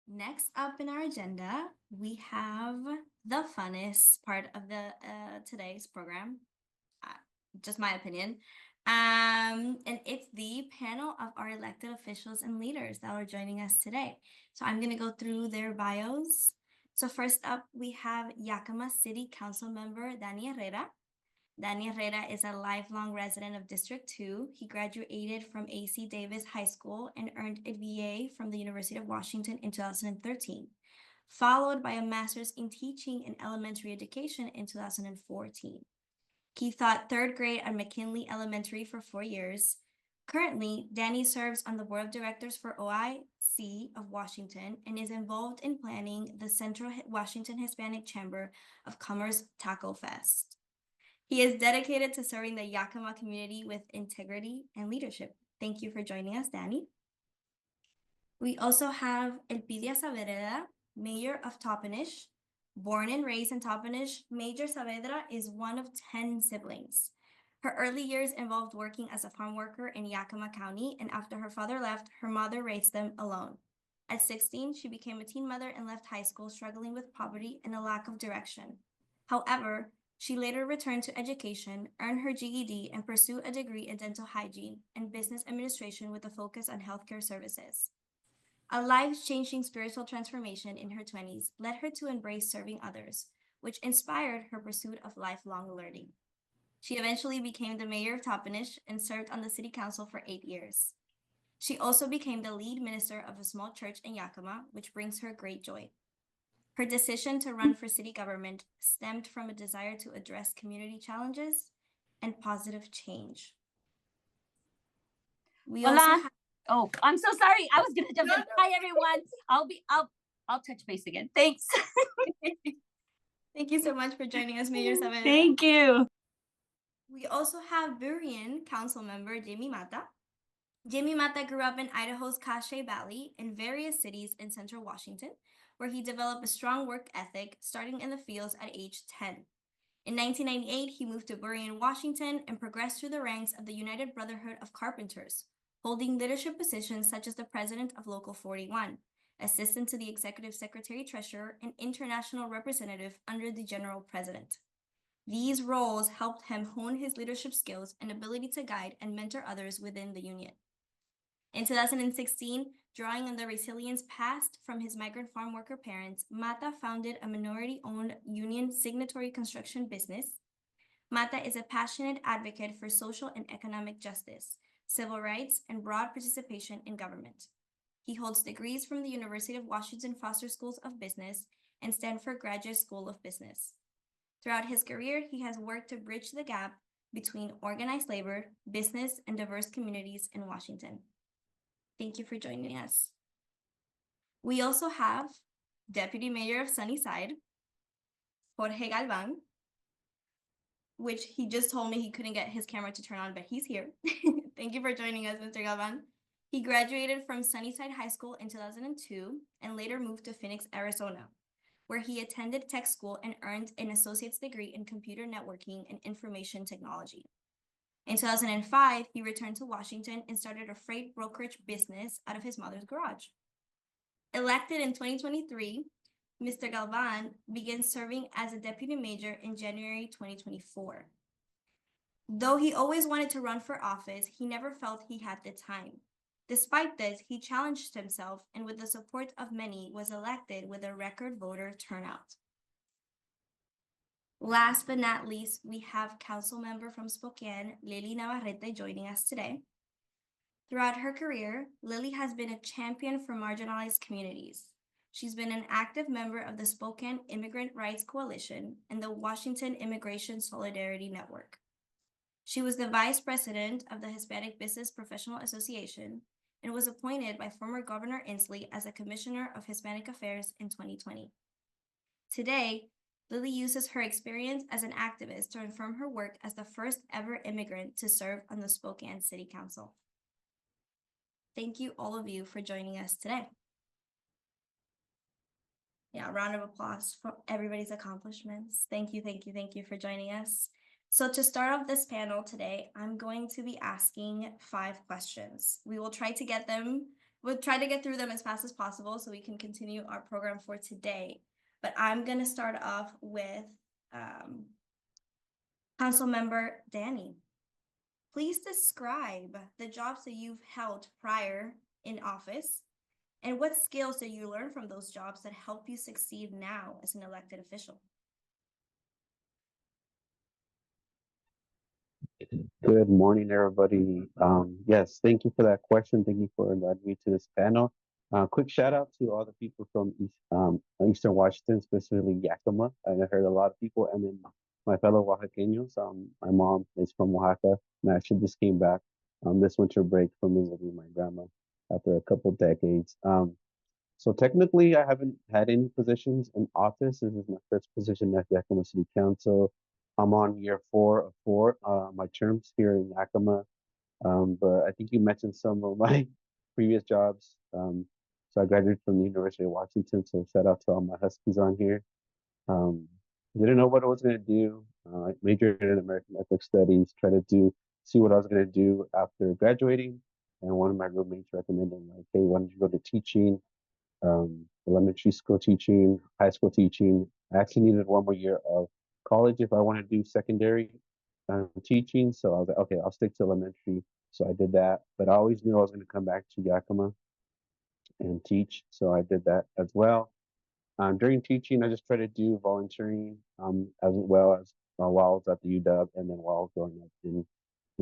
Next up in our agenda, we have the funnest part of the today's program, uh, just my opinion. And it's the panel of our elected officials and leaders that are joining us today. So I'm going to go through their bios. So first up, we have Yakima City Council member Danny Herrera. Danny Herrera is a lifelong resident of District 2. He graduated from AC Davis High School and earned a BA from the University of Washington in 2013, followed by a master's in teaching and elementary education in 2014. He taught third grade at McKinley Elementary for 4 years. Currently, Danny serves on the board of directors for OIC of Washington and is involved in planning the Central Washington Hispanic Chamber of Commerce Taco Fest. He is dedicated to serving the Yakima community with integrity and leadership. Thank you for joining us, Danny. We also have Elpidia Saavedra, mayor of Toppenish. Born and raised in Toppenish, Major Saavedra is one of 10 siblings. Her early years involved working as a farm worker in Yakima County, and after her father left, her mother raised them alone. At 16, she became a teen mother and left high school struggling with poverty and a lack of direction. However, she later returned to education, earned her GED, and pursued a degree in dental hygiene and business administration with a focus on healthcare services. A life-changing spiritual transformation in her 20s led her to embrace serving others, which inspired her pursuit of lifelong learning. She eventually became the mayor of Toppenish and served on the city council for 8 years. She also became the lead minister of a small church in Yakima, which brings her great joy. Her decision to run for city government stemmed from a desire to address community challenges and positive change. We Hola. also have, Oh, I'm so sorry. I was gonna jump in. Hi everyone. I'll touch base again. Thanks. thank you so much for joining us, Mayor Saavedra. Thank you. We also have Burien council member Jimmy Matta. Jimmy Matta grew up in Idaho's Cache Valley in various cities in central Washington, where he developed a strong work ethic starting in the fields at age 10. In 1998, he moved to Burien, Washington, and progressed through the ranks of the United Brotherhood of Carpenters, holding leadership positions such as the president of Local 41, assistant to the executive secretary-treasurer, and international representative under the general president. These roles helped him hone his leadership skills and ability to guide and mentor others within the union. In 2016, drawing on the resilience passed from his migrant farm worker parents, Matta founded a minority-owned union signatory construction business. Matta is a passionate advocate for social and economic justice, civil rights, and broad participation in government. He holds degrees from the University of Washington Foster Schools of Business and Stanford Graduate School of Business. Throughout his career, he has worked to bridge the gap between organized labor, business, and diverse communities in Washington. Thank you for joining us. We also have Deputy Mayor of Sunnyside, Jorge Galvin, which he just told me he couldn't get his camera to turn on, but he's here. Thank you for joining us, Mr. Galvin. He graduated from Sunnyside High School in 2002 and later moved to Phoenix, Arizona, where he attended tech school and earned an associate's degree in computer networking and information technology. In 2005, he returned to Washington and started a freight brokerage business out of his mother's garage. Elected in 2023, Mr. Galvin began serving as a deputy mayor in January 2024. Though he always wanted to run for office, he never felt he had the time. Despite this, he challenged himself and with the support of many was elected with a record voter turnout. Last but not least, we have council member from Spokane, Lili Navarrete, joining us today. Throughout her career, Lili has been a champion for marginalized communities. She's been an active member of the Spokane Immigrant Rights Coalition and the Washington Immigration Solidarity Network. She was the vice president of the Hispanic Business Professional Association and was appointed by former Governor Inslee as a commissioner of Hispanic Affairs in 2020. Today, Lili uses her experience as an activist to affirm her work as the first ever immigrant to serve on the Spokane City Council. Thank you, all of you, for joining us today. Yeah, a round of applause for everybody's accomplishments. Thank you for joining us. So to start off this panel today, I'm going to be asking 5 questions. We will try to get them we'll try to get through them as fast as possible so we can continue our program for today. But I'm going to start off with Councilmember Danny. Please describe the jobs that you've held prior in office, and what skills did you learn from those jobs that help you succeed now as an elected official? Good morning, everybody. Yes, thank you for that question. Thank you for inviting me to this panel. Quick shout out to all the people from Eastern Washington, specifically Yakima. I heard a lot of people, and then my fellow Oaxaqueños. My mom is from Oaxaca, and I actually just came back this winter break from visiting my grandma after a couple decades. So technically, I haven't had any positions in office. This is my first position at Yakima City Council. I'm on year 4 of 4, my terms here in Yakima. But I think you mentioned some of my previous jobs. So I graduated from the University of Washington, so shout out to all my Huskies on here. Didn't know what I was going to do. I majored in American Ethnic Studies, tried to see what I was going to do after graduating. And one of my roommates recommended, like, hey, why don't you go to teaching, elementary school teaching, high school teaching. I actually needed 1 more year of college if I want to do secondary teaching. So I was like, okay, I'll stick to elementary. So I did that, but I always knew I was going to come back to Yakima and teach. So I did that as well. During teaching, I just tried to do volunteering as well as while I was at the UW and then while I was growing up in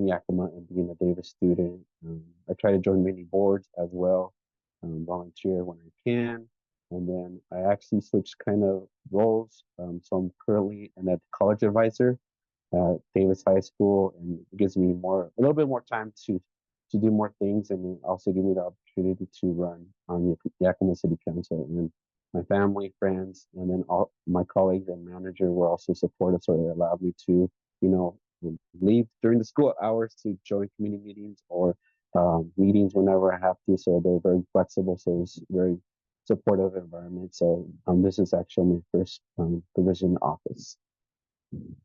Yakima and being a Davis student. I try to join many boards as well, volunteer when I can. And then I actually switched kind of roles. So I'm currently a college advisor at Davis High School, and it gives me a little bit more time to do more things, and also give me the opportunity to run on the Yakima City Council. And my family, friends, and then all my colleagues and manager were also supportive, so they allowed me to, leave during the school hours to join community meetings or meetings whenever I have to. So they're very flexible. So it's very supportive environment. So this is actually my first position in office. Thank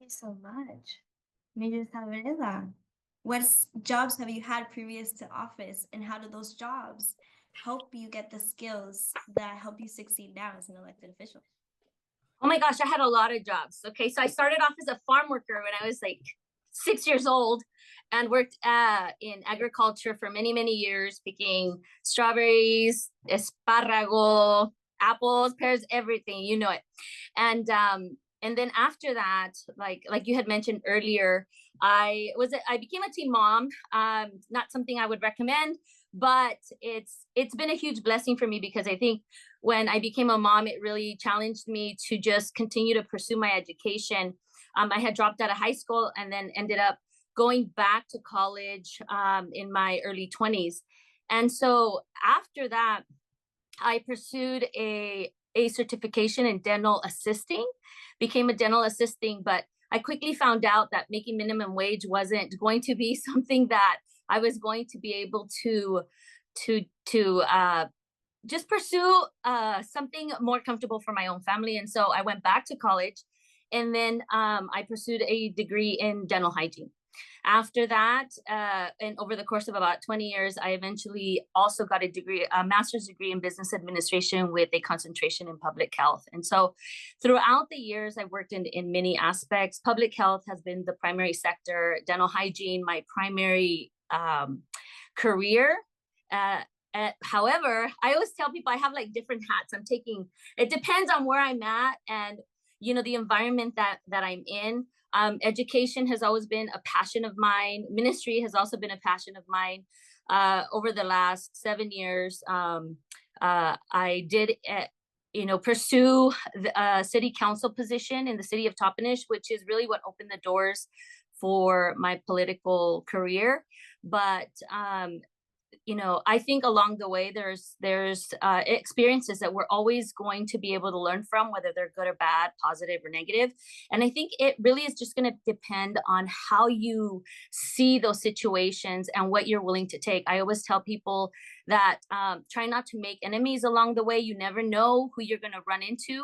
you so much. Mrs. Saavedra, what jobs have you had previous to office, and how do those jobs help you get the skills that help you succeed now as an elected official? Oh my gosh, I had a lot of jobs. Okay, so I started off as a farm worker when I was like 6 years old and worked in agriculture for many, many years, picking strawberries, esparrago, apples, pears, everything, you know it. And then after that, like you had mentioned earlier, I became a teen mom. Not something I would recommend, but it's been a huge blessing for me, because I think when I became a mom, it really challenged me to just continue to pursue my education. I had dropped out of high school and then ended up going back to college in my early 20s. And so after that, I pursued a certification in dental assisting, became a dental assisting, but I quickly found out that making minimum wage wasn't going to be something that I was going to be able to just pursue something more comfortable for my own family. And so I went back to college, and then I pursued a degree in dental hygiene. After that, and over the course of about 20 years, I eventually also got a master's degree in business administration with a concentration in public health. And so throughout the years, I worked in many aspects. Public health has been the primary sector, dental hygiene, my primary career. However, I always tell people I have like different hats I'm taking. It depends on where I'm at and, the environment that I'm in. Education has always been a passion of mine. Ministry has also been a passion of mine. Over the last 7 years, I did, pursue a city council position in the city of Toppenish, which is really what opened the doors for my political career. But I think along the way, there's experiences that we're always going to be able to learn from, whether they're good or bad, positive or negative. And I think it really is just going to depend on how you see those situations and what you're willing to take. I always tell people that try not to make enemies along the way. You never know who you're going to run into.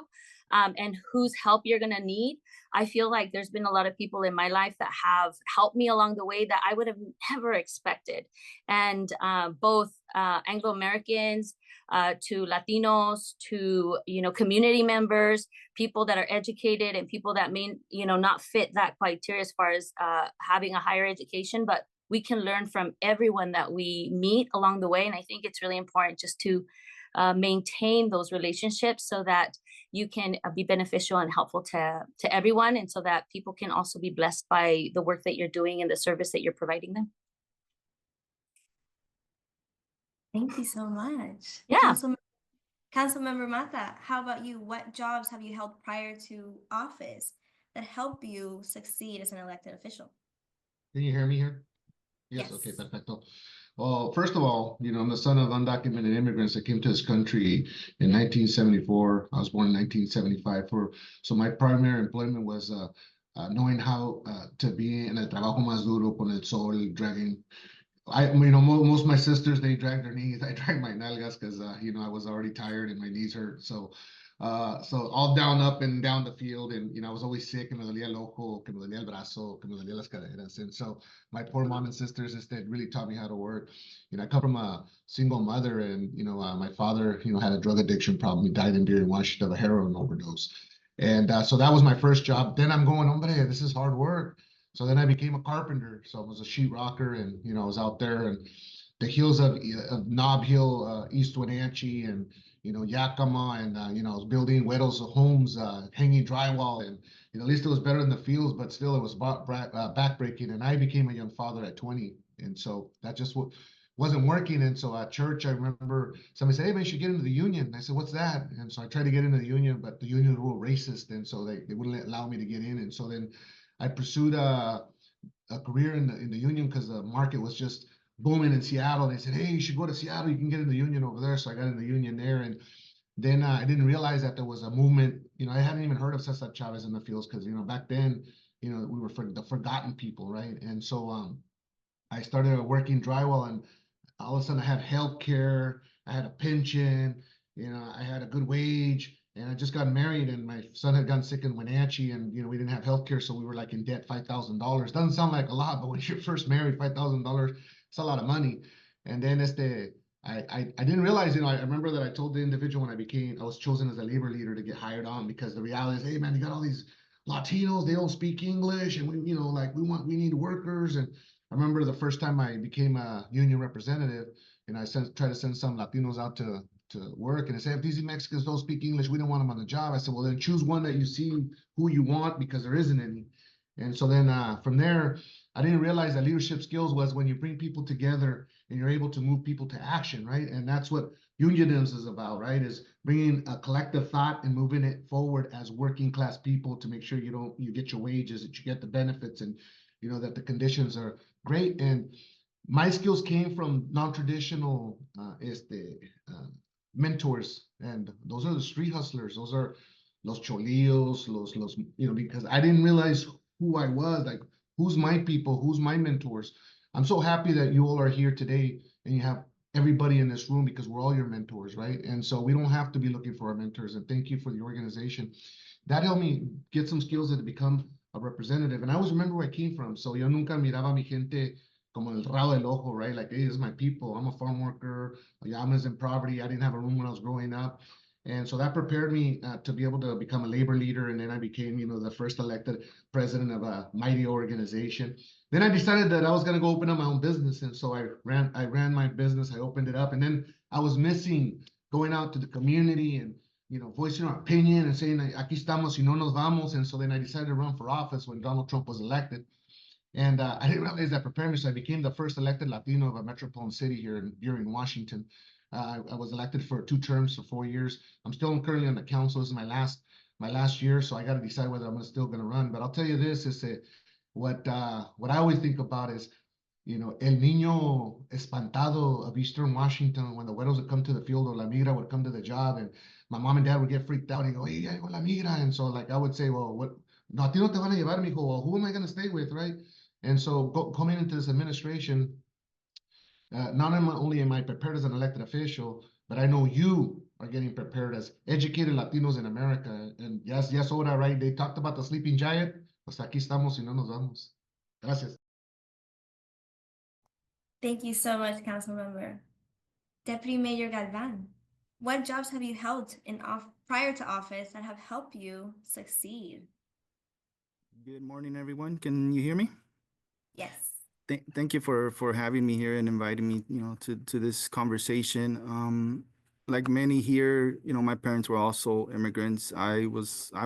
and whose help you're going to need. I feel like there's been a lot of people in my life that have helped me along the way that I would have never expected. And both Anglo-Americans, to Latinos, to, community members, people that are educated and people that may, not fit that criteria as far as having a higher education, but we can learn from everyone that we meet along the way. And I think it's really important just to maintain those relationships so that you can be beneficial and helpful to everyone, and so that people can also be blessed by the work that you're doing and the service that you're providing them. Thank you so much. Yeah. Councilmember Matta, how about you? What jobs have you held prior to office that help you succeed as an elected official? Can you hear me here? Yes. Okay, perfecto. Well, first of all, I'm the son of undocumented immigrants that came to this country in 1974. I was born in 1975. So my primary employment was knowing how to be en el trabajo más duro con el sol, dragging. Most of my sisters, they drag their knees. I drag my nalgas because, I was already tired and my knees hurt. So all down, up and down the field. And, I was always sick, que me dolía el ojo, que me dolía el brazo, que me dolía las caderas. And so my poor mom and sisters instead really taught me how to work. I come from a single mother, and, my father, had a drug addiction problem. He died in Burien, Washington, of a heroin overdose. And so that was my first job. Then I'm going, hombre, this is hard work. So then I became a carpenter. So I was a sheetrocker, and, I was out there and the hills of Nob Hill, East Wenatchee, and, Yakima, and, I was building widows' homes, hanging drywall, and, at least it was better in the fields, but still it was backbreaking. And I became a young father at 20. And so that just wasn't working. And so at church, I remember somebody said, hey, man, you should get into the union. And I said, what's that? And so I tried to get into the union, but the union was racist. And so they wouldn't allow me to get in. And so then I pursued a career in the union because the market was just booming in Seattle. They said, hey, you should go to Seattle. You can get in the union over there. So I got in the union there. And then I didn't realize that there was a movement. I hadn't even heard of Cesar Chavez in the fields because, back then, we were the forgotten people, right? And so I started working drywall, and all of a sudden I had health care. I had a pension. I had a good wage. And I just got married, and my son had gotten sick in Wenatchee, and, we didn't have healthcare. So we were like in debt, $5,000. Doesn't sound like a lot, but when you're first married, $5,000, it's a lot of money. And then I didn't realize, I remember that I told the individual when I was chosen as a labor leader to get hired on, because the reality is, hey man, you got all these Latinos, they don't speak English, and we need workers. And I remember the first time I became a union representative, and I tried to send some Latinos out to work, and they said, if these Mexicans don't speak English, we don't want them on the job. I said, well, then choose one that you see who you want, because there isn't any. And so then from there, I didn't realize that leadership skills was when you bring people together and you're able to move people to action, right? And that's what unionism is about, right? Is bringing a collective thought and moving it forward as working class people to make sure you get your wages, that you get the benefits, and that the conditions are great. And my skills came from non-traditional mentors, and those are the street hustlers. Those are los cholillos, because I didn't realize who I was, like who's my people, who's my mentors. I'm so happy that you all are here today, and you have everybody in this room, because we're all your mentors, right? And so we don't have to be looking for our mentors. And thank you for the organization. That helped me get some skills to become a representative. And I always remember where I came from. So yo nunca miraba a mi gente como el rabo del ojo, right? Like, hey, this is my people. I'm a farm worker. I'm in poverty. I didn't have a room when I was growing up. And so that prepared me to be able to become a labor leader. And then I became, the first elected president of a mighty organization. Then I decided that I was going to go open up my own business. And so I ran my business. I opened it up. And then I was missing going out to the community and, voicing our opinion and saying, aquí estamos y no nos vamos. And so then I decided to run for office when Donald Trump was elected. And I didn't realize that prepared me. So I became the first elected Latino of a metropolitan city here in Burien, Washington. I was elected for 2 terms, for 4 years. I'm still currently on the council. This is my last year, so I got to decide whether I'm still going to run. But I'll tell you this: is what I always think about is, el niño espantado of Eastern Washington, when the widows would come to the field, or la migra would come to the job, and my mom and dad would get freaked out and go, hey, la migra. And so I would say, well, what? No, a ti no te van a llevar, mijo. Well, who am I going to stay with, right? And so coming into this administration, not only am I prepared as an elected official, but I know you are getting prepared as educated Latinos in America. And yes, Ora, right? They talked about the sleeping giant. Pues aquí estamos y no nos vamos. Gracias. Thank you so much, Councilmember. Deputy Mayor Galvin, what jobs have you held prior to office that have helped you succeed? Good morning, everyone. Can you hear me? Yes. Thank you for having me here and inviting me, to this conversation. Like many here, my parents were also immigrants. I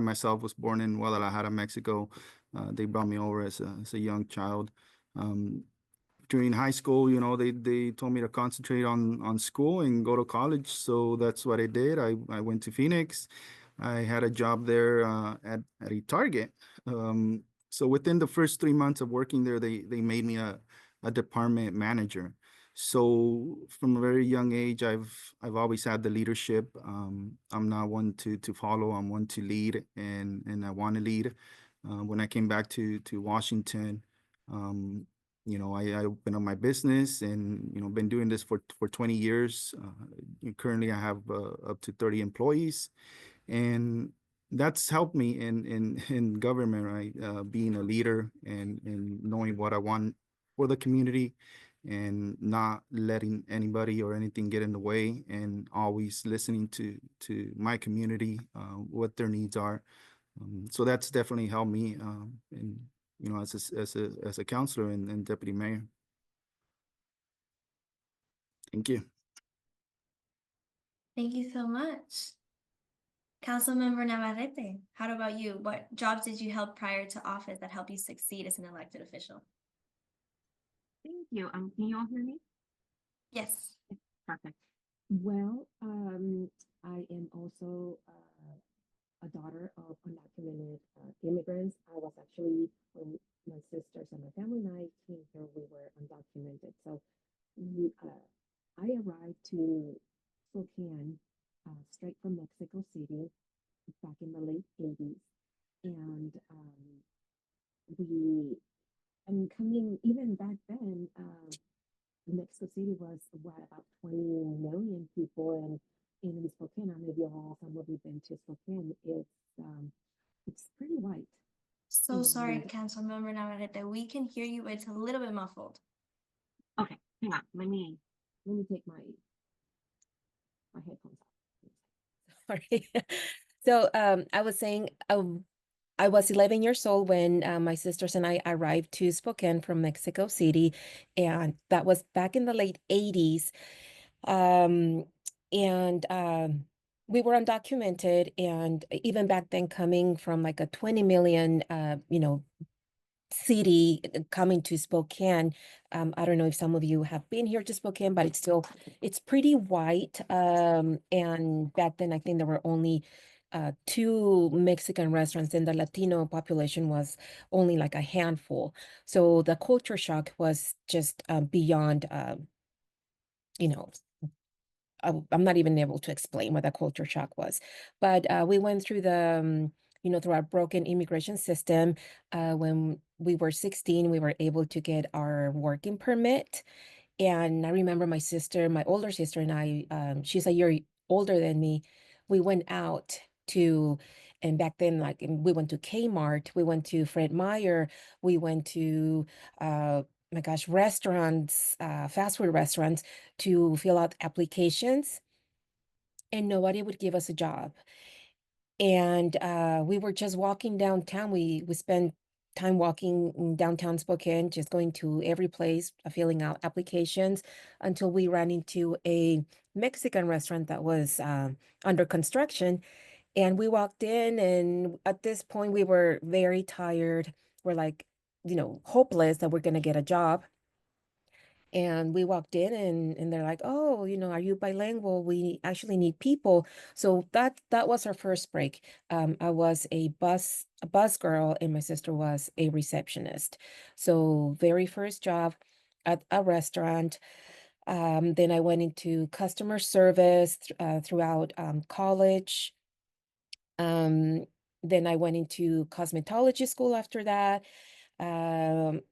myself was born in Guadalajara, Mexico. They brought me over as a young child. During high school, they told me to concentrate on school and go to college. So that's what I did. I went to Phoenix. I had a job there at a Target. So within the first 3 months of working there, they made me a department manager. So from a very young age, I've always had the leadership. I'm not one to follow. I'm one to lead, and I want to lead. When I came back to Washington, I opened up my business and been doing this for 20 years. Currently, I have up to 30 employees, and that's helped me in government, right? Being a leader and knowing what I want for the community, and not letting anybody or anything get in the way, and always listening to my community, what their needs are. So that's definitely helped me, as a counselor and deputy mayor. Thank you. Thank you so much. Councilmember Navarrete, how about you? What jobs did you help prior to office that helped you succeed as an elected official? Thank you. Can you all hear me? Yes. Perfect. Well, I am also a daughter of undocumented immigrants. I was actually, when my sisters and my family and I came here, we were undocumented. So I arrived to Spokane straight from Mexico City back in the late 80s. And coming even back then, Mexico City was about 20 million people, and in Spokane, maybe some of you been to Spokane. It's pretty white. So sorry, And- Councilmember Navarrete. We can hear you, but it's a little bit muffled. Okay, hang on. Let me take my headphones off. Sorry. So I was saying I was 11 years old when my sisters and I arrived to Spokane from Mexico City, and that was back in the late 80s. We were undocumented, and even back then, coming from like a 20 million, city coming to Spokane. I don't know if some of you have been here to Spokane, but it's pretty white. And back then, I think there were only 2 Mexican restaurants, and the Latino population was only like a handful. So the culture shock was just beyond, I'm not even able to explain what the culture shock was. But we went through through our broken immigration system. When we were 16, we were able to get our working permit. And I remember my older sister and I, she's a year older than me. We went out and back then, we went to Kmart, we went to Fred Meyer, we went to, my gosh, restaurants, fast food restaurants to fill out applications, and nobody would give us a job. And we were just walking downtown. We spent time walking in downtown Spokane, just going to every place, filling out applications, until we ran into a Mexican restaurant that was under construction. And we walked in, and at this point we were very tired. We're like, hopeless that we're gonna get a job. And we walked in, and they're like, oh, are you bilingual? We actually need people. So that was our first break. I was a bus girl, and my sister was a receptionist. So very first job at a restaurant. Then I went into customer service throughout college. Then I went into cosmetology school after that. And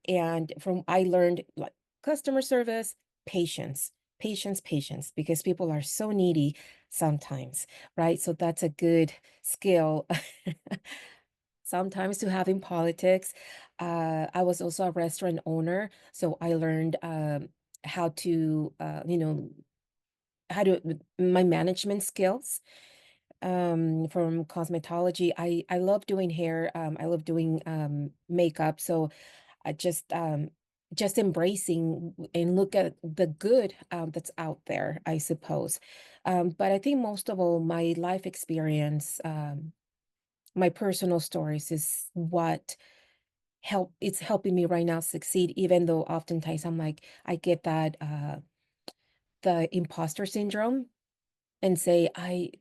I learned like customer service, patience, patience, because people are so needy sometimes, right? So that's a good skill sometimes to have in politics. I was also a restaurant owner, so I learned how to, how to my management skills from cosmetology. I love doing hair. I love doing makeup. So I just embracing and look at the good that's out there, I suppose. But I think most of all, my life experience, my personal stories is what it's helping me right now succeed, even though oftentimes I'm like, I get that the imposter syndrome and say, I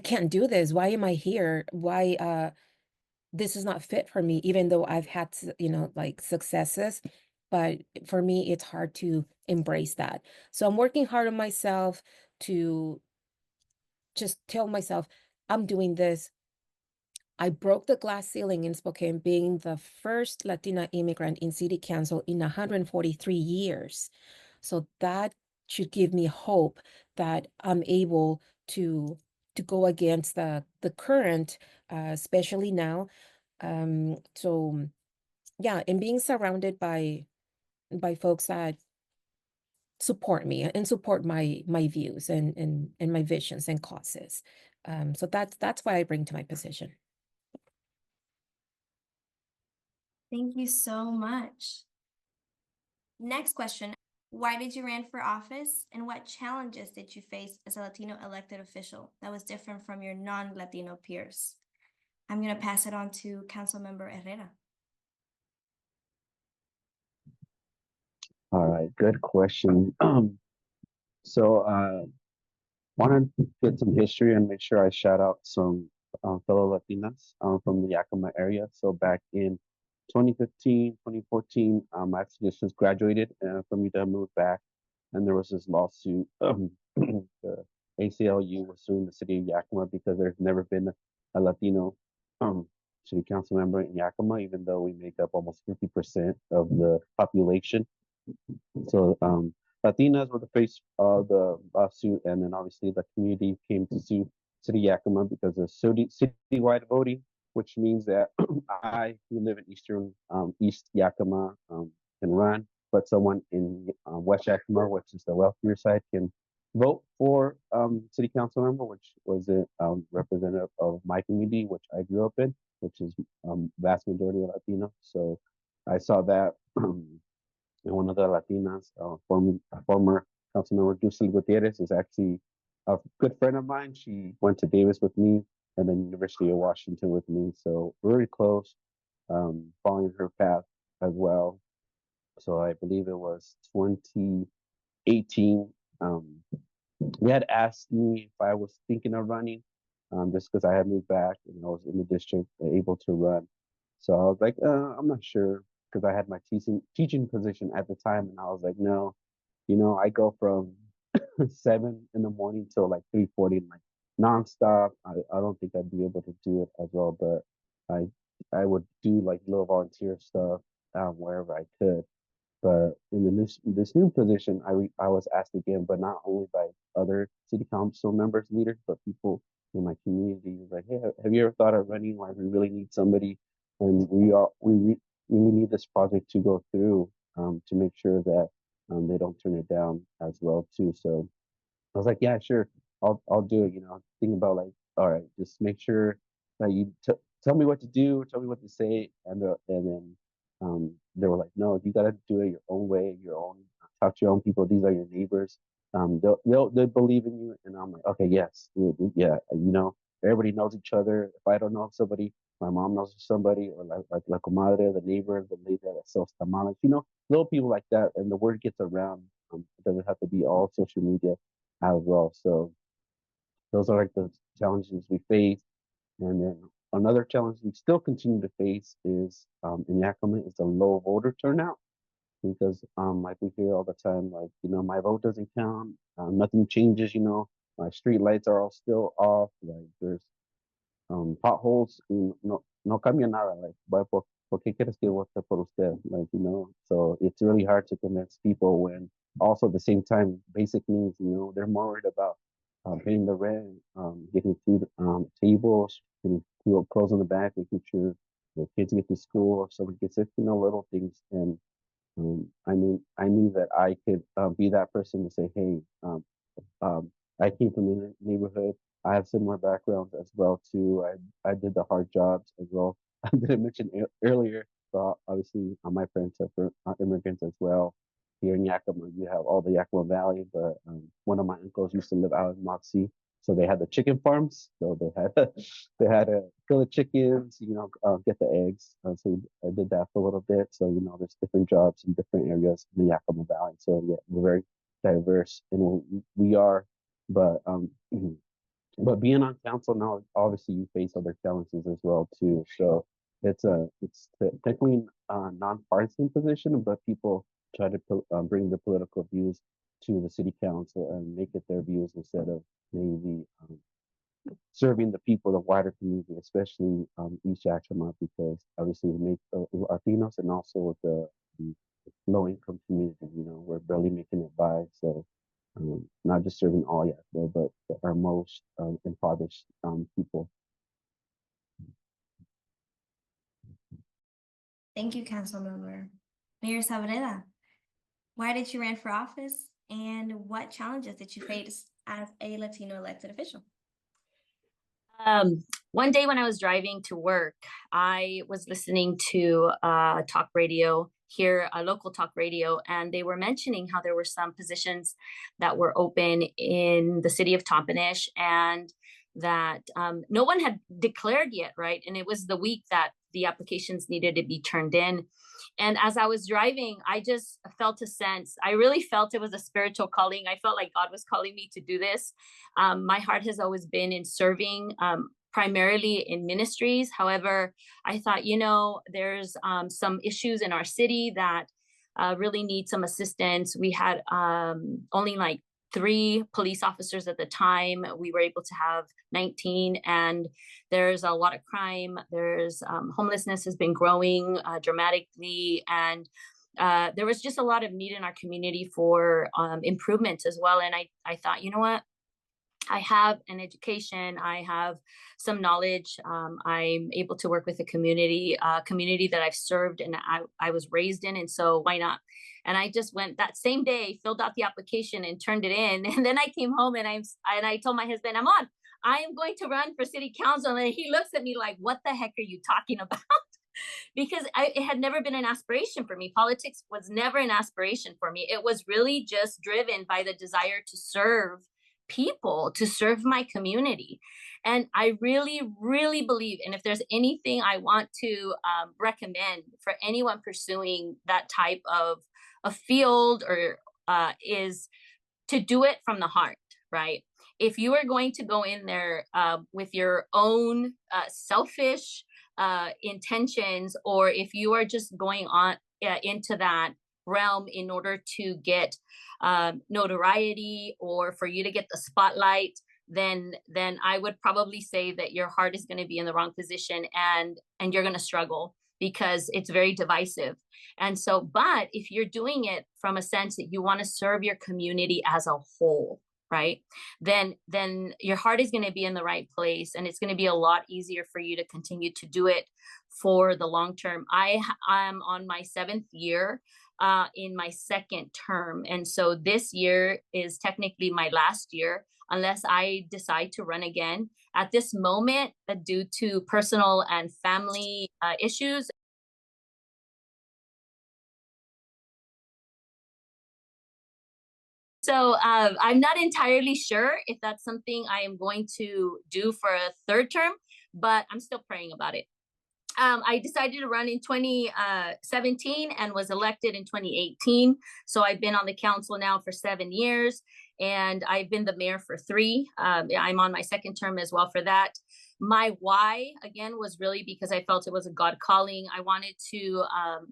can't do this. Why am I here? Why this is not fit for me, even though I've had, like successes. But for me, it's hard to embrace that. So I'm working hard on myself to just tell myself, I'm doing this. I broke the glass ceiling in Spokane, being the first Latina immigrant in city council in 143 years. So that should give me hope that I'm able to go against the current, especially now. So yeah, and being surrounded by folks that support me and support my views and my visions and causes. So that's why I bring to my position. Thank you so much. Next question. Why did you run for office, and what challenges did you face as a Latino elected official that was different from your non-Latino peers? I'm going to pass it on to Councilmember Herrera. All right, good question. So wanted to get some history and make sure I shout out some fellow Latinas from the Yakima area. So back in 2015, 2014, I actually just graduated for me to move back, and there was this lawsuit. The ACLU was suing the city of Yakima because there's never been a Latino city council member in Yakima, even though we make up almost 50% of the population. So Latinas were the face of the lawsuit, and then obviously the community came to sue City Yakima because of citywide voting, which means that I, who live in East Yakima, can run, but someone in West Yakima, which is the wealthier side, can vote for city council member, which was a representative of my community, which I grew up in, which is vast majority of Latino. So I saw that. And one of the Latinas, former Councilmember Dulce Gutierrez, is actually a good friend of mine. She went to Davis with me and then University of Washington with me. So really close, following her path as well. So I believe it was 2018. They had asked me if I was thinking of running, just because I had moved back and I was in the district able to run. So I was like, I'm not sure, because I had my teaching position at the time, and I was like, no, I go from 7 in the morning till like 3:40, like nonstop. I don't think I'd be able to do it as well, but I would do like little volunteer stuff wherever I could. But in this new position, I was asked again, but not only by other city council members, leaders, but people in my community. Like, hey, have you ever thought of running? Like, we really need somebody, and we really need this project to go through to make sure that they don't turn it down as well too. So I was like, yeah, sure, I'll do it. Think about like, all right, just make sure that you tell me what to do, tell me what to say, and then they were like, no, you gotta do it your own way, your own. Talk to your own people. These are your neighbors. They'll believe in you. And I'm like, okay, yes, yeah. Everybody knows each other. If I don't know somebody, my mom knows somebody, or like la comadre, the neighbor, the lady that sells tamales. Little people like that, and the word gets around. It doesn't have to be all social media as well. So those are like the challenges we face. And then another challenge we still continue to face is in Yakima is the low voter turnout, because like we hear all the time, like, my vote doesn't count, nothing changes, my street lights are all still off, like there's potholes, no cambia nada, like ¿por qué quieres que vote por usted? Like, you know, so it's really hard to convince people when also at the same time, basic needs, you know, they're more worried about paying the rent, getting food tables, getting clothes on the back, making sure the kids get to school, if someone gets sick, you know, little things. And I mean, I knew that I could be that person to say, hey, um, I came from the neighborhood. I have similar backgrounds as well too. I did the hard jobs as well. I didn't mention earlier, but obviously my parents are immigrants as well. Here in Yakima, you have all the Yakima Valley, but one of my uncles used to live out in Moxie, so they had the chicken farms. So they had they had to kill the chickens, you know, get the eggs. So I did that for a little bit. So you know, there's different jobs in different areas in the Yakima Valley. So yeah, we're very diverse, and we are. But but being on council now, obviously you face other challenges as well too. So it's technically a nonpartisan position, but people try to bring the political views to the city council and make it their views instead of maybe serving the people, the wider community, especially East Yakima, because obviously we make Latinos and also the low income community. You know, we're barely making it by. So not just serving all Yakima, but our most impoverished people. Thank you, Councilmember. Mayor Saavedra, why did you run for office, and what challenges did you face as a Latino elected official? One day when I was driving to work, I was listening to talk radio here, a local talk radio, and they were mentioning how there were some positions that were open in the city of Toppenish, and that no one had declared yet, right? And it was the week that the applications needed to be turned in. And as I was driving, I just felt a sense. I really felt it was a spiritual calling. I felt like God was calling me to do this. My heart has always been in serving, primarily in ministries. However, I thought, you know, there's some issues in our city that really need some assistance. We had only like 3 police officers at the time. We were able to have 19, and there's a lot of crime. There's homelessness has been growing dramatically, and there was just a lot of need in our community for improvements as well. And I thought, you know what? I have an education, I have some knowledge. I'm able to work with a community that I've served and I was raised in. And so why not? And I just went that same day, filled out the application and turned it in. And then I came home and I told my husband, I am going to run for city council. And he looks at me like, what the heck are you talking about? Because it had never been an aspiration for me. Politics was never an aspiration for me. It was really just driven by the desire to serve people, to serve my community. And I really, really believe, and if there's anything I want to recommend for anyone pursuing that type of a field or is to do it from the heart, right? If you are going to go in there with your own selfish intentions, or if you are just going on into that realm in order to get notoriety or for you to get the spotlight, then I would probably say that your heart is going to be in the wrong position, and you're going to struggle because it's very divisive. And so, but if you're doing it from a sense that you want to serve your community as a whole, right, then your heart is going to be in the right place, and it's going to be a lot easier for you to continue to do it for the long term. I am on my 7th year in my 2nd term, and so this year is technically my last year unless I decide to run again. At this moment, due to personal and family issues, so I'm not entirely sure if that's something I am going to do for a 3rd term, but I'm still praying about it. I decided to run in 2017 and was elected in 2018. So I've been on the council now for 7 years, and I've been the mayor for 3. I'm on my 2nd term as well for that. My why, again, was really because I felt it was a God calling. I wanted to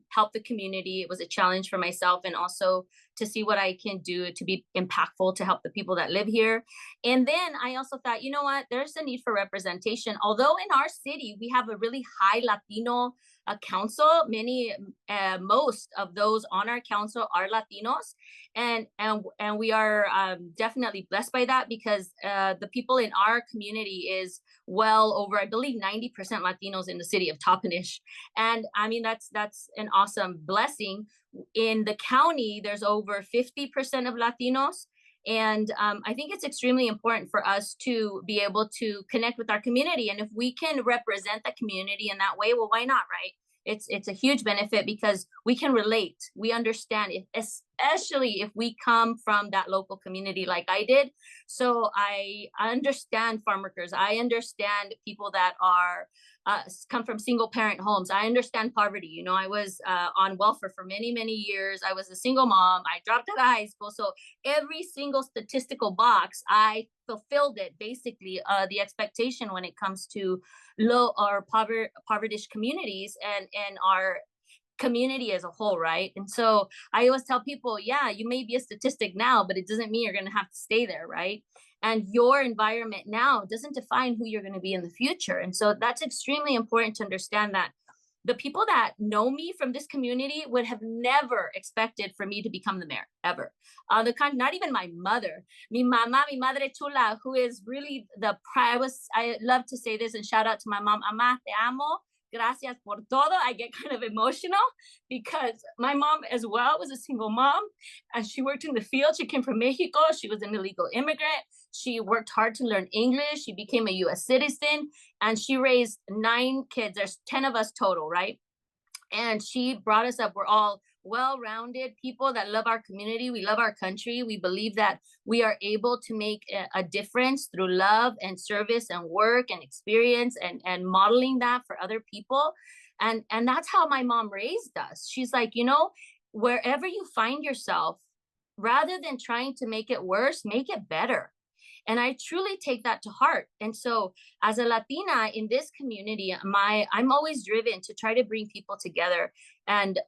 help the community. It was a challenge for myself, and also to see what I can do to be impactful to help the people that live here. And then I also thought, you know what, there's a need for representation. Although in our city, we have a really high Latino council, most of those on our council are Latinos. And we are definitely blessed by that, because the people in our community is well over, I believe, 90% Latinos in the city of Toppenish. And I mean, that's an awesome blessing. In the county, there's over 50% of Latinos. And I think it's extremely important for us to be able to connect with our community. And if we can represent the community in that way, well, why not, right? It's a huge benefit because we can relate. We understand it, especially if we come from that local community like I did. So I understand farm workers. I understand people that are come from single parent homes. I understand poverty. You know, I was on welfare for many, many years. I was a single mom. I dropped out of high school. So every single statistical box, I fulfilled it, basically, the expectation when it comes to low or impoverished communities and our community as a whole, right? And so I always tell people, yeah, you may be a statistic now, but it doesn't mean you're going to have to stay there, right? And your environment now doesn't define who you're going to be in the future. And so that's extrememy important to understand, that the people that know me from this community would have never expected for me to become the mayor, ever. Not even my mother, mi madre chula, who is really I love to say this and shout out to my mom, Ama, te amo, gracias por todo. I get kind of emotional because my mom as well was a single mom, and she worked in the field. She came from Mexico. She was an illegal immigrant. She worked hard to learn English. She became a US citizen, and she raised 9 kids. There's 10 of us total, right? And she brought us up. We're all well-rounded people that love our community. We love our country. We believe that we are able to make a difference through love and service and work and experience and modeling that for other people. And that's how my mom raised us. She's like, you know, wherever you find yourself, rather than trying to make it worse, make it better. And I truly take that to heart. And so as a Latina in this community, I'm always driven to try to bring people together and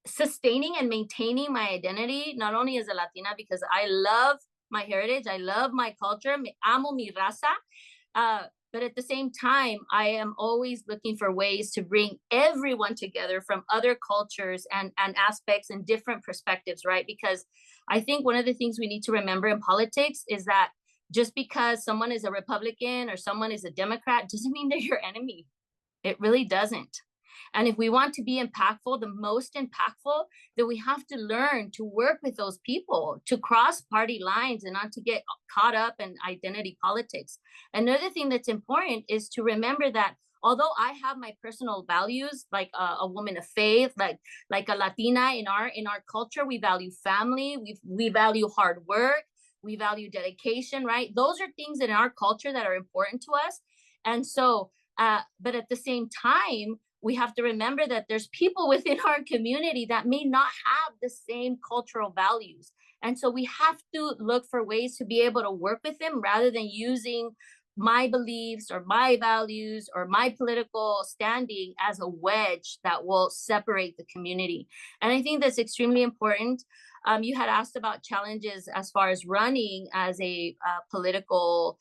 sustaining and maintaining my identity, not only as a Latina, because I love my heritage, I love my culture, me amo mi raza, but at the same time, I am always looking for ways to bring everyone together from other cultures and aspects and different perspectives, right? Because I think one of the things we need to remember in politics is that just because someone is a Republican or someone is a Democrat doesn't mean they're your enemy. It really doesn't. And if we want to be impactful, the most impactful, then we have to learn to work with those people, to cross party lines and not to get caught up in identity politics. Another thing that's important is to remember that although I have my personal values, like a woman of faith, like a Latina in our culture, we value family, we value hard work, we value dedication, right? Those are things in our culture that are important to us. And so, but at the same time, we have to remember that there's people within our community that may not have the same cultural values. And so we have to look for ways to be able to work with them rather than using my beliefs or my values or my political standing as a wedge that will separate the community. And I think that's extremely important. You had asked about challenges as far as running as a political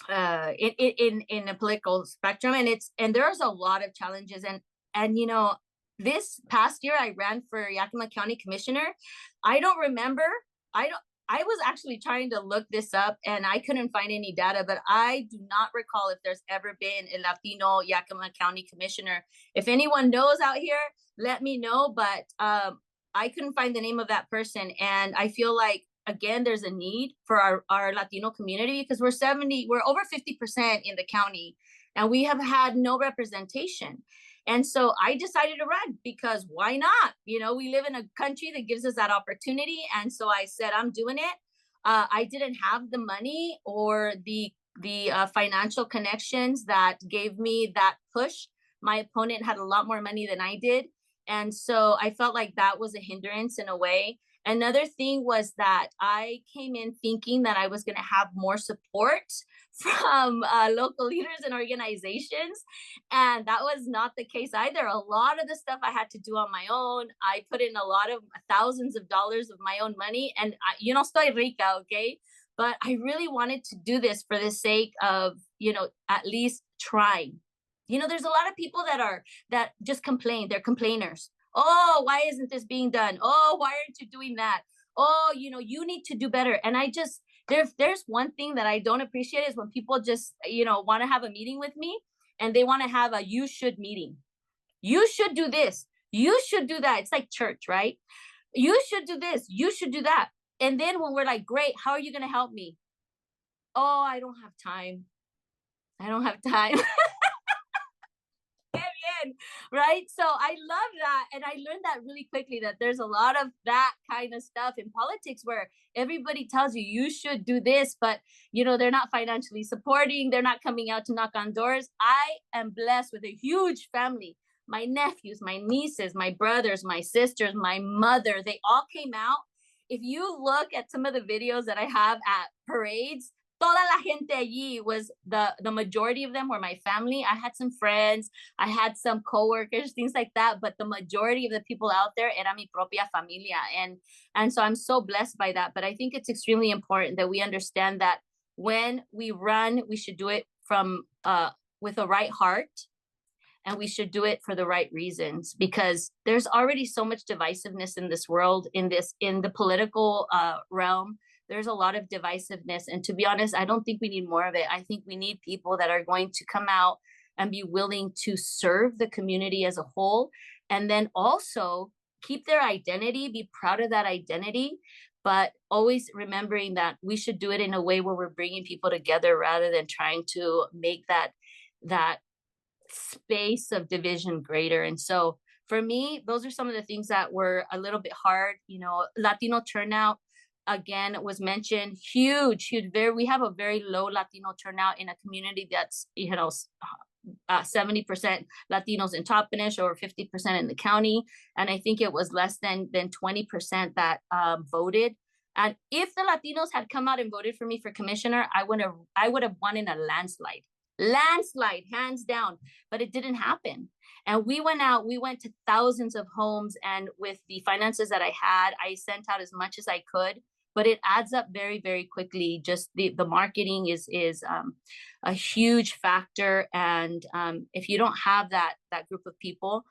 in a political spectrum, and there's a lot of challenges, and you know, this past year I ran for Yakima County Commissioner. I was actually trying to look this up and I couldn't find any data, but I do not recall if there's ever been a Latino Yakima County Commissioner. If anyone knows out here, let me know, but I couldn't find the name of that person. And I feel like, again, there's a need for our Latino community because we're over 50% in the county and we have had no representation. And so I decided to run because why not? You know, we live in a country that gives us that opportunity. And so I said, I'm doing it. I didn't have the money or the financial connections that gave me that push. My opponent had a lot more money than I did. And so I felt like that was a hindrance in a way. Another thing was that I came in thinking that I was going to have more support from local leaders and organizations. And that was not the case either. A lot of the stuff I had to do on my own. I put in a lot of thousands of dollars of my own money. And you know, estoy rica, okay? But I really wanted to do this for the sake of, you know, at least trying. You know, there's a lot of people that just complain. They're complainers. Oh, why isn't this being done? Oh, why aren't you doing that? Oh, you know, you need to do better. And I just, there's one thing that I don't appreciate is when people just, you know, want to have a meeting with me and they want to have a you should meeting. You should do this. You should do that. It's like church, right? You should do this. You should do that. And then when we're like, great, how are you going to help me? Oh, I don't have time. I don't have time. Right? So I love that. And I learned that really quickly, that there's a lot of that kind of stuff in politics where everybody tells you, you should do this, but you know, they're not financially supporting. They're not coming out to knock on doors. I am blessed with a huge family. My nephews, my nieces, my brothers, my sisters, my mother, they all came out. If you look at some of the videos that I have at parades, toda la gente allí was the majority of them were my family. I had some friends, I had some coworkers, things like that, but the majority of the people out there era mi propia familia. And so I'm so blessed by that. But I think it's extremely important that we understand that when we run, we should do it from with a right heart, and we should do it for the right reasons, because there's already so much divisiveness in this world, in the political realm. There's a lot of divisiveness. And to be honest, I don't think we need more of it. I think we need people that are going to come out and be willing to serve the community as a whole. And then also keep their identity, be proud of that identity, but always remembering that we should do it in a way where we're bringing people together rather than trying to make that space of division greater. And so for me, those are some of the things that were a little bit hard. You know, Latino turnout, again, was mentioned, huge. We have a very low Latino turnout in a community that's, you know, 70% Latinos in Toppenish, or 50% in the county. And I think it was less than 20% that voted. And if the Latinos had come out and voted for me for commissioner, I would have won in a landslide, hands down, but it didn't happen. And we went to thousands of homes, and with the finances that I had, I sent out as much as I could, but it adds up very, very quickly. Just the marketing is a huge factor. And if you don't have that group of people,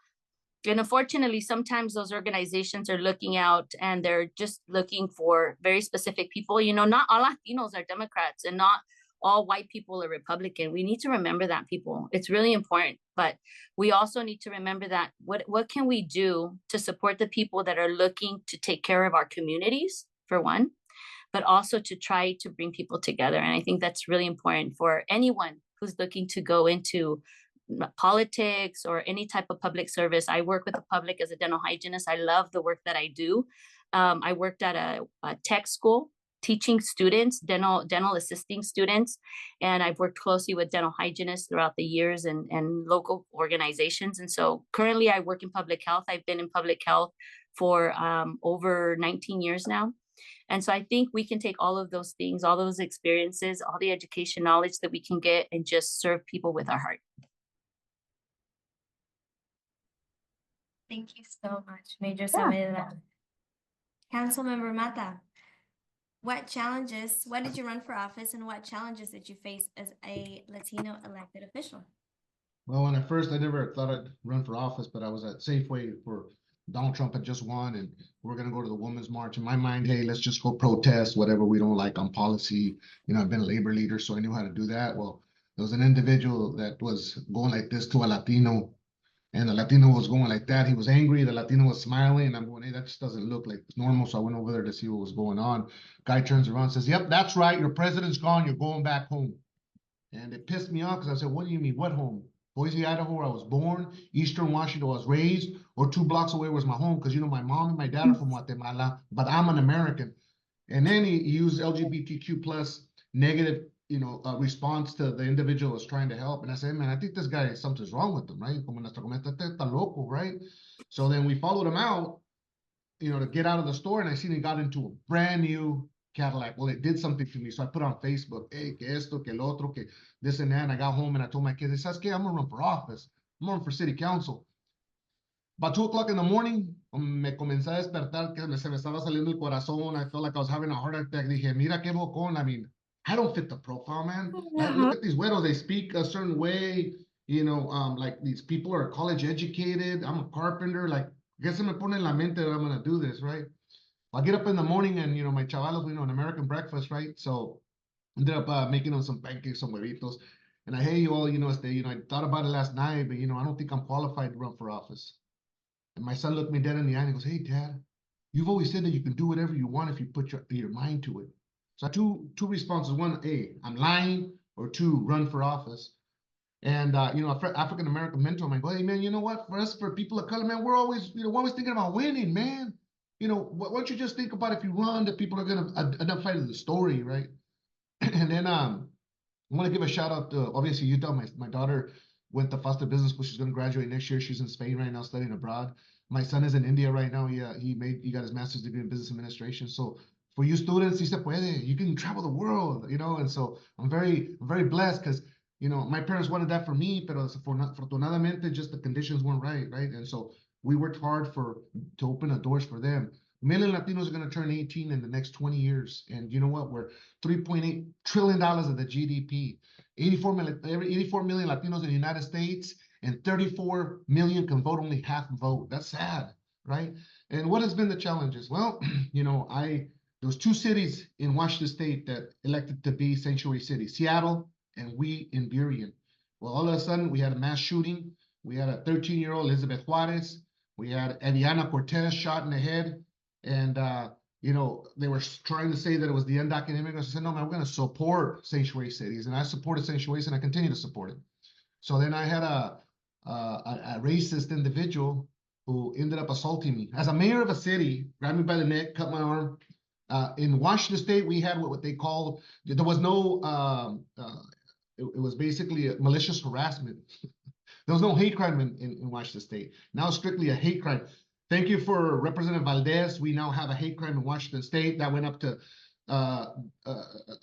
and unfortunately, sometimes those organizations are looking out and they're just looking for very specific people. You know, not all Latinos are Democrats, and not all white people are Republican. We need to remember that, people. It's really important. But we also need to remember that what can we do to support the people that are looking to take care of our communities, for one, but also to try to bring people together. And I think that's really important for anyone who's looking to go into politics or any type of public service. I work with the public as a dental hygienist. I love the work that I do. I worked at a tech school teaching students, dental assisting students. And I've worked closely with dental hygienists throughout the years and local organizations. And so currently I work in public health. I've been in public health for over 19 years now. And so I think we can take all of those things, all those experiences, all the education knowledge that we can get, and just serve people with our heart. Thank you so much, Major Saavedra. Councilmember Matta, what did you run for office, and what challenges did you face as a Latino elected official? Well, when I never thought I'd run for office, but I was at Safeway for Donald Trump had just won, and we're going to go to the Women's March. In my mind, hey, let's just go protest whatever we don't like on policy. You know, I've been a labor leader, so I knew how to do that. Well, there was an individual that was going like this to a Latino, and the Latino was going like that. He was angry. The Latino was smiling, and I'm going, hey, that just doesn't look like normal. So I went over there to see what was going on. Guy turns around and says, yep, that's right. Your president's gone. You're going back home. And it pissed me off because I said, what do you mean? What home? Boise, Idaho, where I was born, Eastern Washington, where I was raised, or 2 blocks away was my home, because, you know, my mom and my dad are from Guatemala, but I'm an American. And then he used LGBTQ plus negative, you know, response to the individual was trying to help. And I said, man, I think this guy, something's wrong with him, right? Como nuestra comenta, está loco, right? So then we followed him out, you know, to get out of the store, and I seen he got into a brand new Cadillac. Well, it did something to me. So I put on Facebook, hey, que esto, que el otro, que this and that. And I got home and I told my kids, ¿sabes qué? I'm going to run for office. I'm running for city council. About 2 o'clock in the morning, me comencé a despertar, que se me estaba saliendo el corazón. I felt like I was having a heart attack. Dije, mira qué bocón. I mean, I don't fit the profile, man. Look at these widows. They speak a certain way. You know, like these people are college educated. I'm a carpenter. Like, que se me pone en la mente that I'm going to do this, right? I get up in the morning and, you know, my chavalos, you know, an American breakfast, right? So ended up making them some pancakes, some huevitos. And I, hey, you all, you know, I thought about it last night, but, you know, I don't think I'm qualified to run for office. And my son looked me dead in the eye and he goes, hey, Dad, you've always said that you can do whatever you want if you put your mind to it. So two responses. One, hey, I'm lying, or two, run for office. And, you know, African-American mentor, I go, hey, man, you know what? For people of color, man, we're always thinking about winning, man. You know, why don't you just think about if you run, that people are going to identify the story, right? And then I want to give a shout out to, obviously, Utah. My daughter went to Foster Business School. She's going to graduate next year. She's in Spain right now studying abroad. My son is in India right now. He got his master's degree in business administration. So for you students, si se puede, you can travel the world, you know. And so I'm very blessed because, you know, my parents wanted that for me, pero afortunadamente just the conditions weren't right? And so we worked hard to open the doors for them. Million Latinos are going to turn 18 in the next 20 years. And you know what? We're $3.8 trillion of the GDP. 84 million Latinos in the United States, and 34 million can vote, only half vote. That's sad, right? And what has been the challenges? Well, you know, there was 2 cities in Washington State that elected to be sanctuary cities, Seattle and we in Burien. Well, all of a sudden, we had a mass shooting. We had a 13-year-old Elizabeth Juarez. We had Adriana Cortez shot in the head. And, you know, they were trying to say that it was the undocumented immigrants. I said, no, man, we're going to support sanctuary cities. And I supported sanctuary cities, and I continue to support it. So then I had a racist individual who ended up assaulting me. As a mayor of a city, grabbed me by the neck, cut my arm. In Washington State, we had what they called, there was no, it was basically a malicious harassment. There was no hate crime in Washington State. Now it's strictly a hate crime. Thank you for Representative Valdez. We now have a hate crime in Washington State that went up to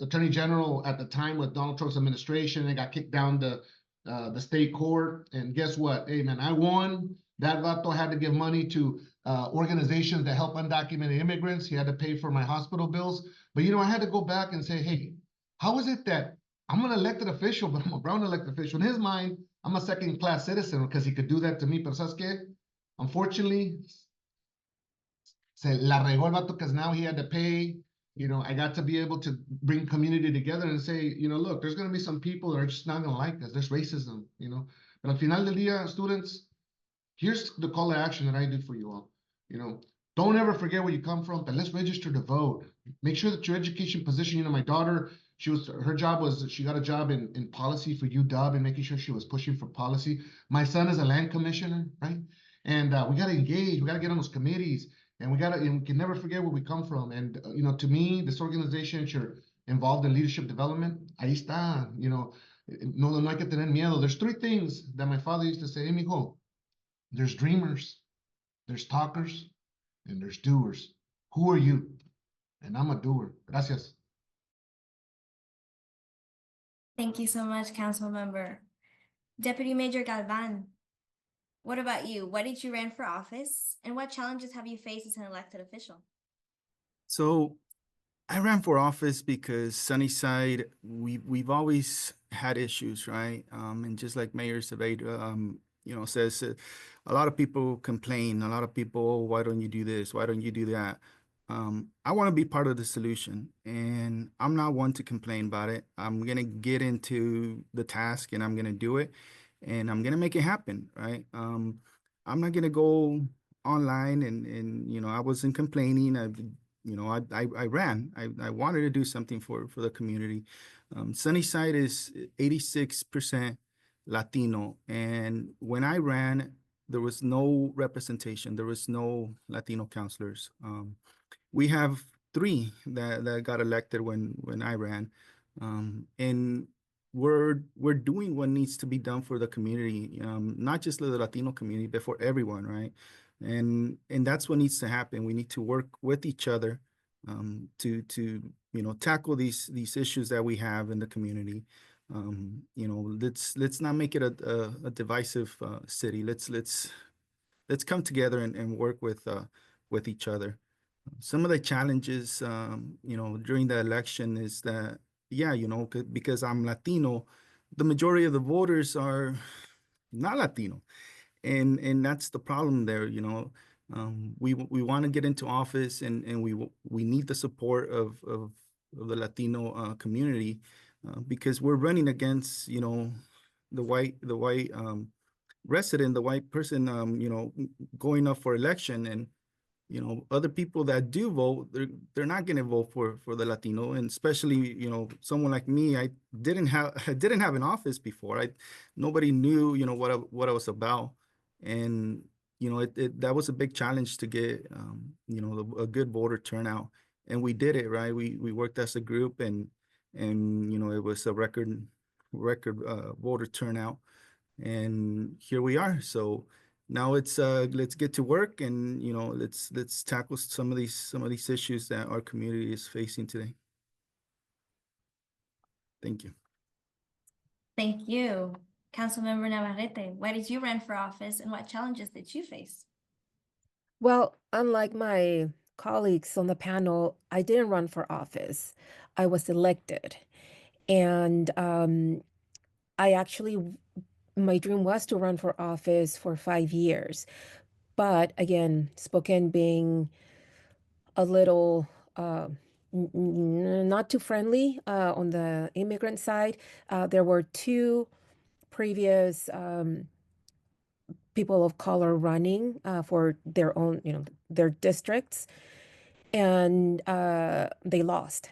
Attorney General at the time with Donald Trump's administration. It got kicked down to the state court. And guess what? Hey, man, I won. That vato had to give money to organizations that help undocumented immigrants. He had to pay for my hospital bills. But, you know, I had to go back and say, hey, how is it that I'm an elected official, but I'm a brown elected official? In his mind, I'm a second-class citizen because he could do that to me. Pero ¿sabes qué? Unfortunately, se la regó el vato because now he had to pay. You know, I got to be able to bring community together and say, you know, look, there's going to be some people that are just not going to like us. There's racism, you know. But al final del día, students, here's the call to action that I do for you all. You know, don't ever forget where you come from, but let's register to vote. Make sure that your education position, you know, my daughter, her job was, she got a job in policy for UW and making sure she was pushing for policy. My son is a land commissioner, right? And we got to engage, we got to get on those committees, and we can never forget where we come from. And, you know, to me, this organization, if you're involved in leadership development, ahí está, you know, no hay que tener miedo. There's 3 things that my father used to say, hey, mijo, there's dreamers, there's talkers, and there's doers. Who are you? And I'm a doer. Gracias. Thank you so much, Councilmember. Deputy Major Galvin, what about you? Why did you run for office, and what challenges have you faced as an elected official? So I ran for office because Sunnyside, we've always had issues, right? And just like Mayor Saavedra, you know, says a lot of people complain. A lot of people, why don't you do this? Why don't you do that? I want to be part of the solution, and I'm not one to complain about it. I'm going to get into the task and I'm going to do it, and I'm going to make it happen, right? I'm not going to go online and, you know, I wasn't complaining. I ran. I wanted to do something for the community. Sunnyside is 86% Latino, and when I ran, there was no representation. There was no Latino councilors. We have 3 that got elected when I ran, and we're doing what needs to be done for the community, not just the Latino community, but for everyone, right? And that's what needs to happen. We need to work with each other. to tackle these issues that we have in the community. Let's not make it a divisive city. Let's come together and work with each other. Some of the challenges, during the election is that, yeah, because I'm Latino, the majority of the voters are not Latino, and that's the problem there. We want to get into office, and we need the support of the Latino community, because we're running against the white resident, the white person, going up for election. And other people that do vote, they're not going to vote for the Latino. And especially someone like me, I didn't have an office before. Nobody knew what I was about. And that was a big challenge to get a good voter turnout. And we did it, right? We worked as a group, and it was a record voter turnout. And here we are. So now let's get to work, and let's tackle some of these issues that our community is facing today. Thank you. Thank you. Councilmember Navarrete, why did you run for office, and what challenges did you face? Well, unlike my colleagues on the panel, I didn't run for office. I was elected. And my dream was to run for office for 5 years. But again, Spokane being a little not too friendly on the immigrant side, there were 2 previous people of color running for their own, their districts, and they lost.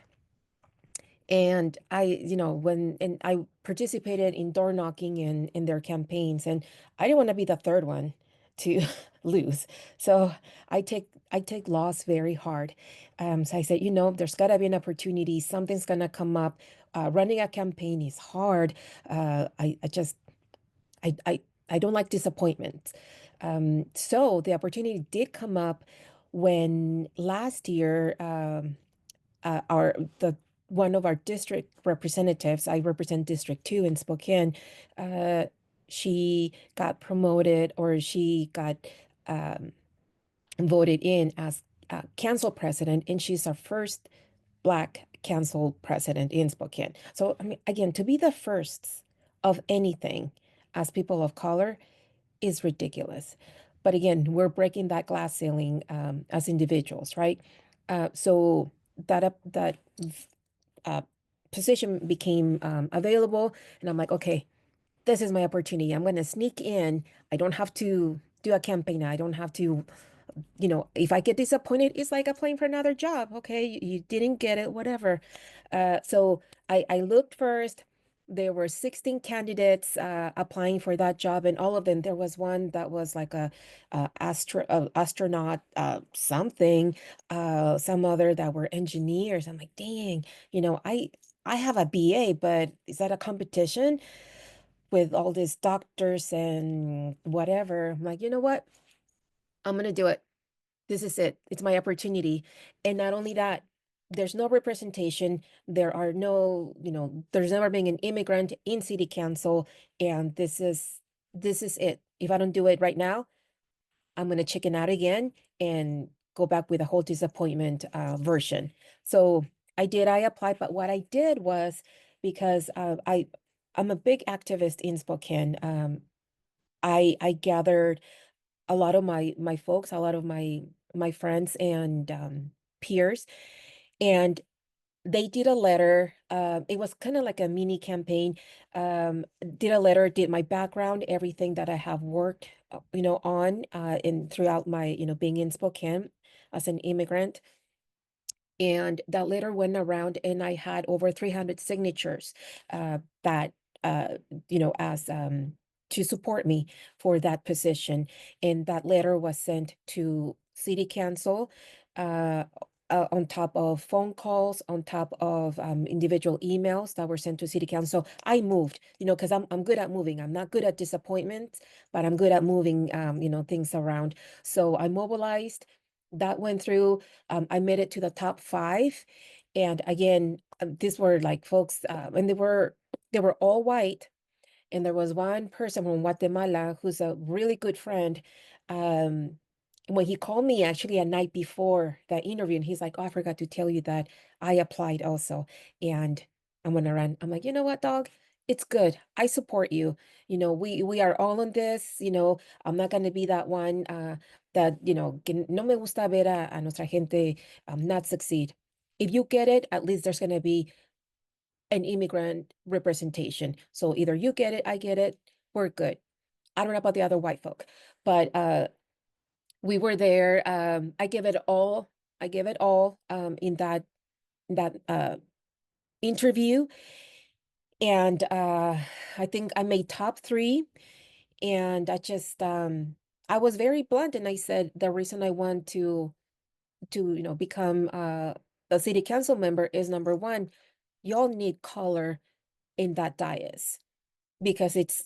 And I participated in door knocking in their campaigns, and I didn't want to be the third one to lose. So I take loss very hard. So I said, there's got to be an opportunity. Something's gonna come up. Running a campaign is hard. I don't like disappointment. So the opportunity did come up when last year one of our district representatives, I represent District 2 in Spokane, she got promoted, or she got voted in as council president, and she's our first Black council president in Spokane. So, I mean, again, to be the first of anything as people of color is ridiculous. But again, we're breaking that glass ceiling as individuals, right? So that position became available, and I'm like, okay, this is my opportunity. I'm going to sneak in. I don't have to do a campaign. I don't have to, if I get disappointed, it's like applying for another job. Okay, you didn't get it, whatever. So I looked first. There were 16 candidates applying for that job, and all of them, there was one that was like a astronaut something, some other that were engineers. I'm like, dang, I have a BA, but is that a competition with all these doctors and whatever? I'm like, you know what? I'm gonna do it. This is it. It's my opportunity. And not only that, there's no representation. There are no, there's never been an immigrant in city council. And this is it. If I don't do it right now, I'm going to chicken out again and go back with a whole disappointment version. So I applied, but what I did was, because I'm a big activist in Spokane. I gathered a lot of my folks, a lot of my friends and peers, and they did a letter. It was kind of like a mini campaign. Did a letter, did my background, everything that I have worked, on throughout my, being in Spokane as an immigrant. And that letter went around, and I had over 300 signatures that, as to support me for that position. And that letter was sent to City Council, on top of phone calls, on top of individual emails that were sent to City Council. I moved, because I'm good at moving. I'm not good at disappointment, but I'm good at moving, things around. So I mobilized. that went through. I made it to the top 5. And again, these were like folks, and they were all white. And there was one person from Guatemala who's a really good friend. Um, when he called me actually a night before that interview, and he's like, "Oh, I forgot to tell you that I applied also, and I'm gonna run." I'm like, "You know what, dog? It's good. I support you. You know, we are all on this. You know, I'm not gonna be that one that, you know, que no me gusta ver a nuestra gente not succeed. If you get it, at least there's gonna be an immigrant representation. So either you get it, I get it, we're good. I don't know about the other white folk, but we were there. I give it all. I give it all in that interview, and I think I made top 3. And I was very blunt, and I said the reason I want to become a city council member is, number one, y'all need color in that dais, because it's,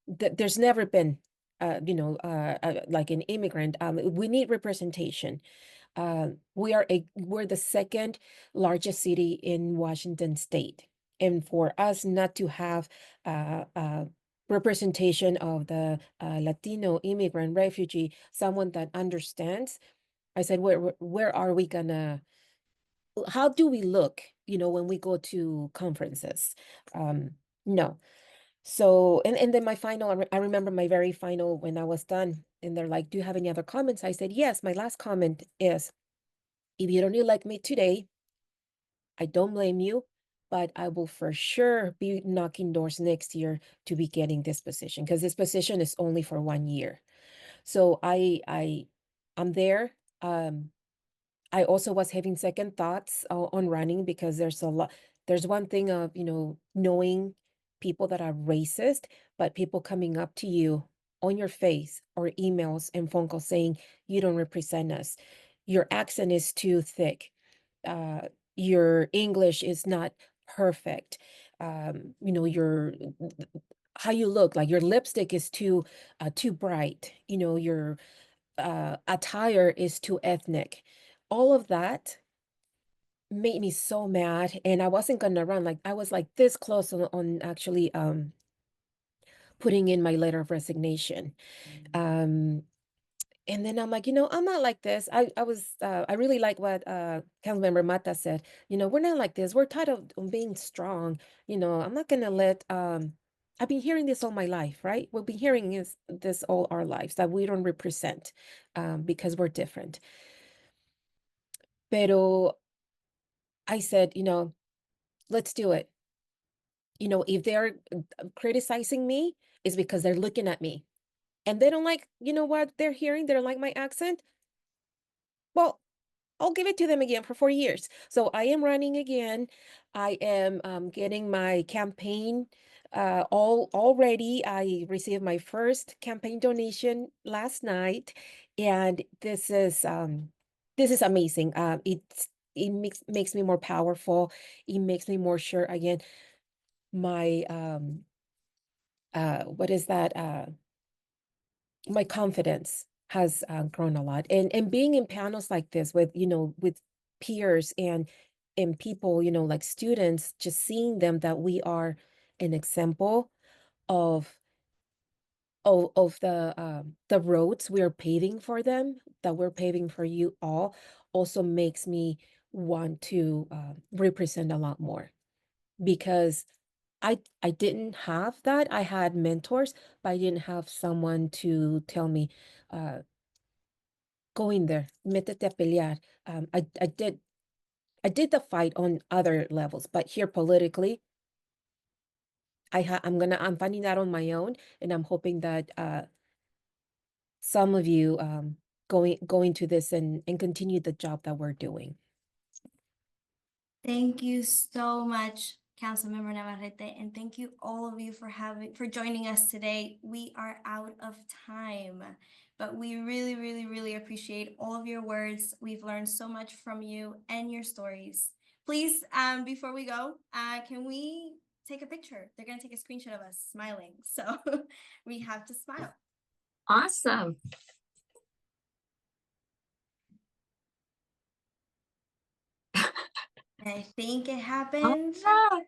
there's never been like an immigrant. We need representation. We're the second largest city in Washington state, and for us not to have representation of the Latino immigrant refugee, someone that understands, I said, where are we gonna, how do we look, when we go to conferences? No. So, and then my final, I remember my very final when I was done, and they're like, "Do you have any other comments?" I said, "Yes, my last comment is, if you don't elect me today, I don't blame you, but I will for sure be knocking doors next year to be getting this position, because this position is only for 1 year." So I'm there. I also was having second thoughts on running, because there's one thing of, knowing people that are racist, but people coming up to you on your face or emails and phone calls saying, "You don't represent us. Your accent is too thick. Uh, your English is not perfect. Your how you look, like your lipstick is too bright. Your attire is too ethnic." All of that made me so mad, and I wasn't gonna run. Like, I was like this close on actually putting in my letter of resignation. Um and then I'm like, I'm not like this. I really like what Councilmember Matta said. We're not like this. We're tired of being strong. I'm not gonna let I've been hearing this all my life, right? We've been hearing this all our lives, that we don't represent because we're different. Pero I said, let's do it. If they're criticizing me, it's because they're looking at me and they don't like, what they're hearing. They don't like my accent. Well, I'll give it to them again for 4 years. So I am running again. I am getting my campaign all ready. I received my first campaign donation last night, and this is amazing. It makes me more powerful. It makes me more sure again. My what is that? My confidence has grown a lot, and being in panels like this with with peers and people, like students, just seeing them, that we are an example of the roads we're paving for them, that we're paving for you all, also makes me want to represent a lot more, because I didn't have that. I had mentors, but I didn't have someone to tell me, go in there, métete a pelear. I did the fight on other levels, but here politically, I'm finding that on my own, and I'm hoping that some of you go into this and continue the job that we're doing. Thank you so much, Councilmember Navarrete, and thank you all of you for joining us today. We are out of time, but we really, really, really appreciate all of your words. We've learned so much from you and your stories. Please, before we go, can we take a picture? They're gonna take a screenshot of us smiling, so we have to smile. Awesome. I think it happened. Oh,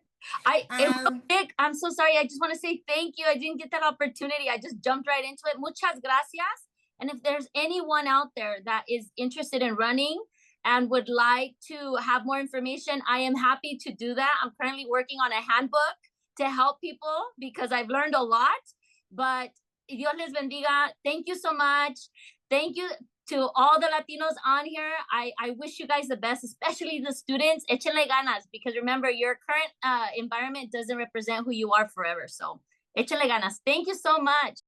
yeah. It was Um, big. I'm so sorry. I just want to say thank you. I didn't get that opportunity. I just jumped right into it. Muchas gracias. And if there's anyone out there that is interested in running and would like to have more information, I am happy to do that. I'm currently working on a handbook to help people because I've learned a lot. But Dios les bendiga. Thank you so much. Thank you to all the Latinos on here. I wish you guys the best, especially the students. Échenle ganas, because remember, your current environment doesn't represent who you are forever. So échenle ganas. Thank you so much.